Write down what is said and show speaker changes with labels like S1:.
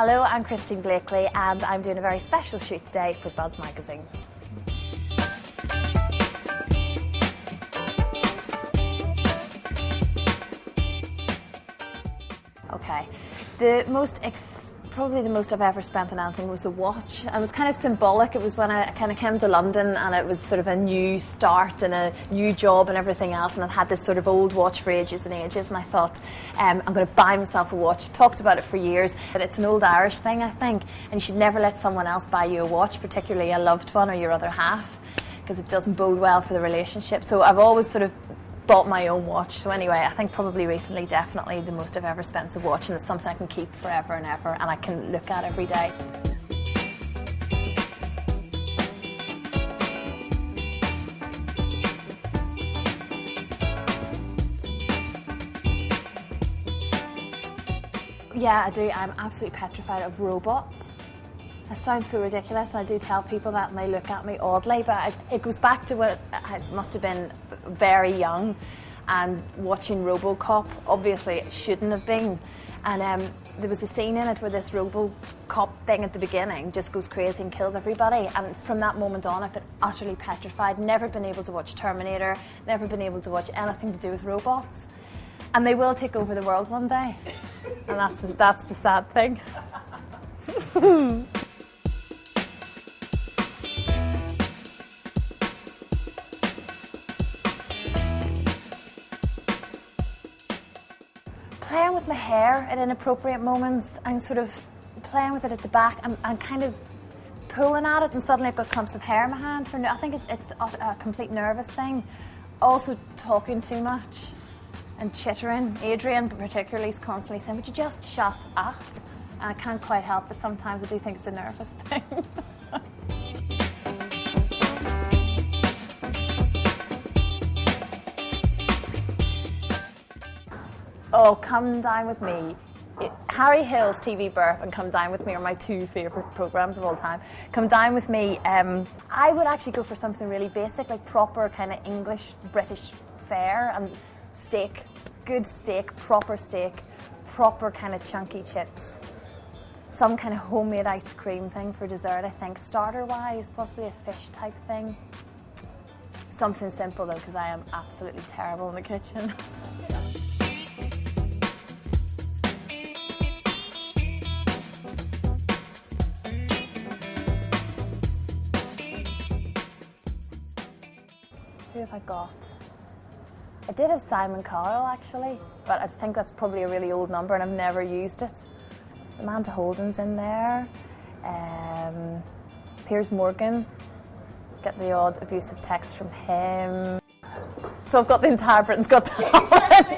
S1: Hello, I'm Christine Bleakley and I'm doing a very special shoot today for Buzz magazine. Okay, probably the most I've ever spent on anything was a watch. And it was kind of symbolic. It was when I kind of came to London and it was sort of a new start and a new job and everything else, and I'd had this sort of old watch for ages and ages, and I thought I'm going to buy myself a watch. Talked about it for years, but it's an old Irish thing, I think, and you should never let someone else buy you a watch, particularly a loved one or your other half, because it doesn't bode well for the relationship. So I've always sort of bought my own watch. So anyway, I think probably recently, definitely the most I've ever spent is a watch, and it's something I can keep forever and ever and I can look at every day. Yeah, I do. I'm absolutely petrified of robots. It sounds so ridiculous. I do tell people that and they look at me oddly, but it goes back to when I must have been very young and watching RoboCop. Obviously it shouldn't have been, and there was a scene in it where this RoboCop thing at the beginning just goes crazy and kills everybody, and from that moment on I've been utterly petrified. Never been able to watch Terminator, never been able to watch anything to do with robots, and they will take over the world one day, and that's the sad thing. Playing with my hair at inappropriate moments. I'm sort of playing with it at the back. I'm kind of pulling at it and suddenly I've got clumps of hair in my hand. I think it's a complete nervous thing. Also talking too much and chittering. Adrian particularly is constantly saying, would you just shut up? And I can't quite help it sometimes. I do think it's a nervous thing. Oh, Come Dine With Me. Harry Hill's TV Burp and Come Dine With Me are my two favourite programmes of all time. Come Dine With Me, I would actually go for something really basic, like proper kind of English, British fare, and steak, good steak, proper kind of chunky chips. Some kind of homemade ice cream thing for dessert, I think. Starter-wise, possibly a fish type thing. Something simple though, because I am absolutely terrible in the kitchen. Who have I got? I did have Simon Cowell actually, but I think that's probably a really old number and I've never used it. Amanda Holden's in there. Piers Morgan. Get the odd abusive text from him. So I've got the entire Britain's Got Talent.